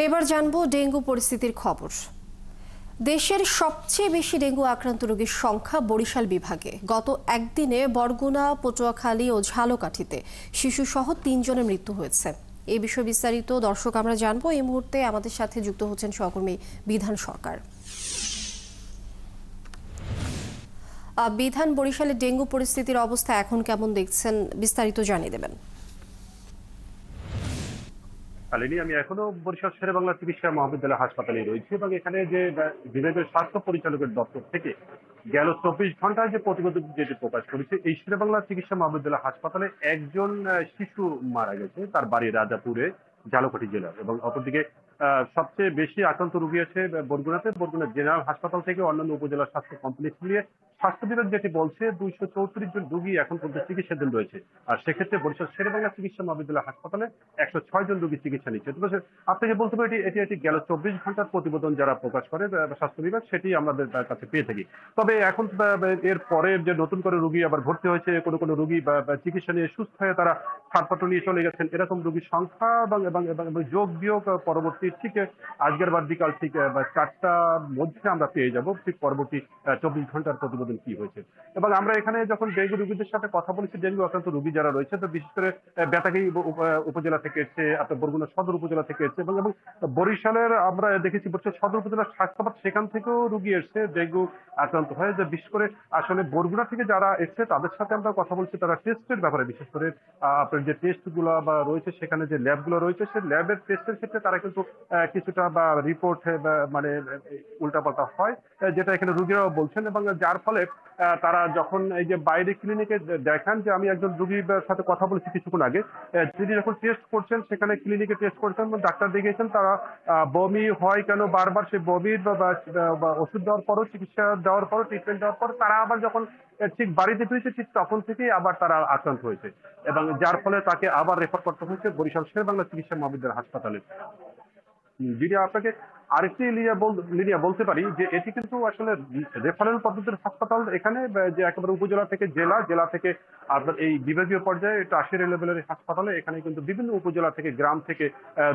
এবার জানবো ডেঙ্গু পরিস্থিতির খবর। দেশের সবচেয়ে বেশি ডেঙ্গু আক্রান্ত রোগীর সংখ্যা বরিশাল বিভাগে। গত একদিনে বরগুনা, পটুয়াখালী ও ঝালকাঠিতে শিশুসহ ৩ জনের মৃত্যু হয়েছে। এই বিষয়ে বিস্তারিত দর্শক আমরা জানবো। এই মুহূর্তে আমাদের সাথে যুক্ত হচ্ছেন সহকর্মী বিধান সরকার। বিধান, বরিশালের ডেঙ্গু পরিস্থিতির অবস্থা এখন কেমন দেখছেন, বিস্তারিত জানিয়ে দেবেন। আমি এখনো বরিশাল শেরেবাংলা চিকিৎসা মহাবিদ্যালয় হাসপাতালে রয়েছে এবং এখানে যে বিভাগের স্বাস্থ্য পরিচালকের দপ্তর থেকে গেল ২৪ ঘন্টায় যে প্রতিবেদন যেটি প্রকাশ করেছে, এই শেরেবাংলা চিকিৎসা মহাবিদ্যালয় হাসপাতালে একজন শিশু মারা গেছে, তার বাড়ি রাজাপুরে, ঝালকাঠি জেলার। এবং অপরদিকে সবচেয়ে বেশি আক্রান্ত রোগী আছে বরগুনা জেনারেল হাসপাতাল থেকে অন্যান্য উপজেলা স্বাস্থ্য কমপ্লেক্স মিলিয়ে স্বাস্থ্য বিভাগ যেটি বলছে ২৩৪ জন রোগী এখন পর্যন্ত চিকিৎসাধীন রয়েছে। আর সেক্ষেত্রে বরিশাল শেরেবাংলা চিকিৎসা মহাবিদ্যালয় হাসপাতালে ১০৬ জন রোগী চিকিৎসা নিচ্ছে। তবে আপনাকে বলতে পারি এটি গেল ২৪ ঘন্টার প্রতিবেদন যারা প্রকাশ করে স্বাস্থ্য বিভাগ, সেটি আমাদের কাছে পেয়ে থাকি। তবে এখন এর পরের যে নতুন করে রোগী আবার ভর্তি হয়েছে, কোনো রোগী চিকিৎসা নিয়ে সুস্থ হয়ে তারা ছাড়পত্র নিয়ে চলে গেছেন, এরকম রোগীর সংখ্যা এবং যোগ বিয়োগ পরবর্তী ঠিক আজকের বিকাল ঠিক ৪টার মধ্যে আমরা পেয়ে যাব ঠিক পরবর্তী ২৪ ঘন্টার প্রতিবেদন কি হয়েছে। এবং আমরা এখানে যখন ডেঙ্গু রোগীদের সাথে কথা বলেছি, ডেঙ্গু আক্রান্ত রোগী যারা রয়েছে, তো বিশেষ করে বেতাগী উপজেলা থেকে এসছে, আপনার বরগুনা সদর উপজেলা থেকে এসছে এবং বরিশালের আমরা দেখেছি বরিশাল সদর উপজেলার স্বাস্থ্যখাত সেখান থেকেও রোগী এসছে ডেঙ্গু আক্রান্ত হয়ে। যে বিশেষ করে আসলে বরগুনা থেকে যারা এসছে তাদের সাথে আমরা কথা বলছি, তারা টেস্টের ব্যাপারে, বিশেষ করে আপনার যে টেস্ট গুলো বা রয়েছে সেখানে যে ল্যাব গুলো রয়েছে, সেই ল্যাবের টেস্টের ক্ষেত্রে তারা কিন্তু কিছুটা রিপোর্ট মানে উল্টাপাল্টা হয়, যেটা এখানে রোগীরাও বলছেন। এবং যার ফলে তারা যখন এই যে বাইরে ক্লিনিকে দেখান, যে আমি একজন রোগীর সাথে কথা বলেছি কিছুক্ষণ আগে, তিনি যখন টেস্ট করছেন সেখানে ক্লিনিকে টেস্ট করছেন, ডাক্তার দেখিয়েছেন, তারা বমি হয় কেন বারবার, সেই বমির বা ওষুধ দেওয়ার পরও, চিকিৎসা দেওয়ার পরও, ট্রিটমেন্ট দেওয়ার পর তারা আবার যখন ঠিক বাড়িতে ফিরেছে ঠিক তখন থেকেই আবার তারা আক্রান্ত হয়েছে এবং যার ফলে তাকে আবার রেফার করতে হয়েছে বরিশাল শেরেবাংলা চিকিৎসা মহাবিদ্যালয় হাসপাতালে। যদি আপনাকে আরেকটি লিনিয়া বলতে পারি যে এটি কিন্তু আসলে রেফারেল পদ্ধতির হাসপাতাল। এখানে যে একেবারে উপজেলা থেকে জেলা থেকে আপনার এই বিভাগীয় পর্যায়ে টারশিয়ারি লেভেলের হাসপাতালে, এখানে কিন্তু বিভিন্ন উপজেলা থেকে, গ্রাম থেকে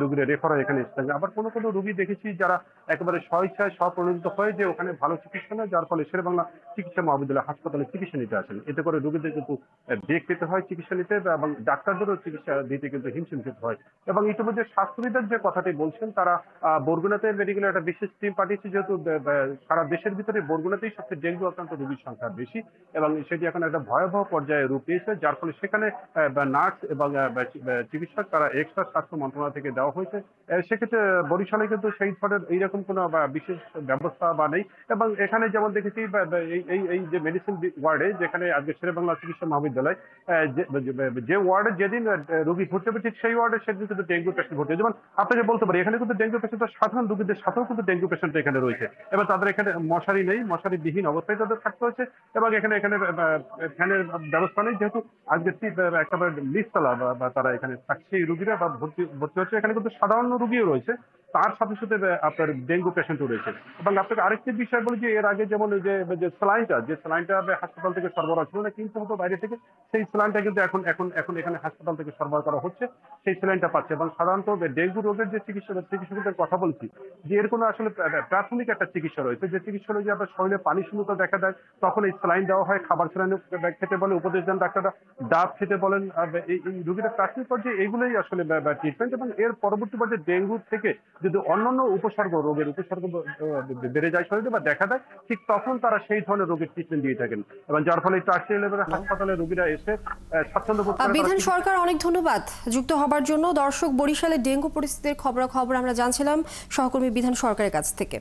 রোগীরা রেফার হয়ে এখানে এসেছে। আবার কোনো রোগী দেখেছি যারা একেবারে স্বইচ্ছায় স্বপ্রণোদিত হয়ে যে ওখানে ভালো চিকিৎসা নেয়, যার ফলে শেরেবাংলা চিকিৎসা মহাবিদ্যালয় হাসপাতালে চিকিৎসা নিতে আসেন। এতে করে রোগীদের কিন্তু বেগ পেতে হয় চিকিৎসা নিতে এবং ডাক্তারদেরও চিকিৎসা দিতে কিন্তু হিমশিম খেতে হয়। এবং ইতিমধ্যে স্বাস্থ্যবিভাগ যে কথাটি বলছেন, তারা বরগুনাতে মেডিকেলের একটা বিশেষ টিম পাঠিয়েছে, যেহেতু সারা দেশের ভিতরে বরগুনাতেই সবচেয়ে ডেঙ্গু আক্রান্ত রোগীর সংখ্যা বেশি এবং সেটি এখন একটা ভয়াবহ পর্যায়ে রূপ নিয়েছে, যার ফলে সেখানে নার্স এবং চিকিৎসক তারা এক্সট্রা স্বাস্থ্য মন্ত্রণালয় থেকে দেওয়া হয়েছে। সেক্ষেত্রে বরিশালে কিন্তু সেই ধরনের এইরকম কোনো বিশেষ ব্যবস্থা বা নেই। এবং এখানে যেমন দেখেছি এই যে মেডিসিন ওয়ার্ডে, যেখানে আজকে শেরেবাংলা চিকিৎসা মহাবিদ্যালয় যে ওয়ার্ডে যেদিন রোগী ভর্তি হবে, ঠিক সেই ওয়ার্ডে সেদিন কিন্তু ডেঙ্গু পেশেন্ট ভর্তি। যেমন আপনাকে বলতে পারি, এখানে কিন্তু ডেঙ্গু পেশেন্ট সাধারণ রোগীদের সাথেও কিন্তু ডেঙ্গু পেশেন্ট এখানে রয়েছে এবং তাদের এখানে মশারি নেই, মশারিবিহীন অবস্থায় তাদের থাকতে হয়েছে এবং এখানে ফ্যানের ব্যবস্থা নেই, যেহেতু আজকে একেবারে নিচতলা বা তারা এখানে থাকছে এই রোগীরা বা ভর্তি হচ্ছে। এখানে কিন্তু সাধারণ রোগীও রয়েছে, তার সাথে সাথে আপনার ডেঙ্গু পেশেন্টও রয়েছে। এবং আপনাকে আরেকটি বিষয় বলি যে এর আগে যেমন যে স্যালাইনটা হাসপাতাল থেকে সরবরাহ ছিল না, কিনতে হতো বাইরে থেকে, সেই স্যালাইনটা কিন্তু এখন এখানে হাসপাতাল থেকে সরবরাহ করা হচ্ছে, সেই স্যালাইনটা পাচ্ছে। এবং সাধারণত ডেঙ্গু রোগের যে চিকিৎসকদের কথা বলছি, যে এর কোনো আসলে প্রাথমিক একটা চিকিৎসা রয়েছে, যে চিকিৎসা হলো যে আপনার শরীরে পানি শূন্যতা দেখা দেয়, তখন এই স্যালাইন দেওয়া হয়, খাবার স্যালাইন খেতে বলে, উপদেশ দেন ডাক্তাররা, ডাব খেতে বলেন। এই রোগীরা প্রাথমিক পর্যায়ে এগুলোই আসলে ট্রিটমেন্ট। এবং এর পরবর্তী পর্যায়ে ডেঙ্গু থেকে যদি অন্যান্য রোগের উপসর্গ বেড়ে যায় শরীরে বা দেখা দেয়, ঠিক তখন তারা সেই ধরনের রোগের ট্রিটমেন্ট দিয়ে থাকেন এবং যার ফলে টারশিয়ারি লেভেলের হাসপাতালে রোগীরা এসে স্বাচ্ছন্দ্য বোধ করেন। বিধান সরকার, অনেক ধন্যবাদ যুক্ত হবার জন্য। দর্শক, বরিশালের ডেঙ্গু পরিস্থিতির খবরাখবর আমরা জানছিলাম সহকর্মী বিধান সরকারের কাছ থেকে।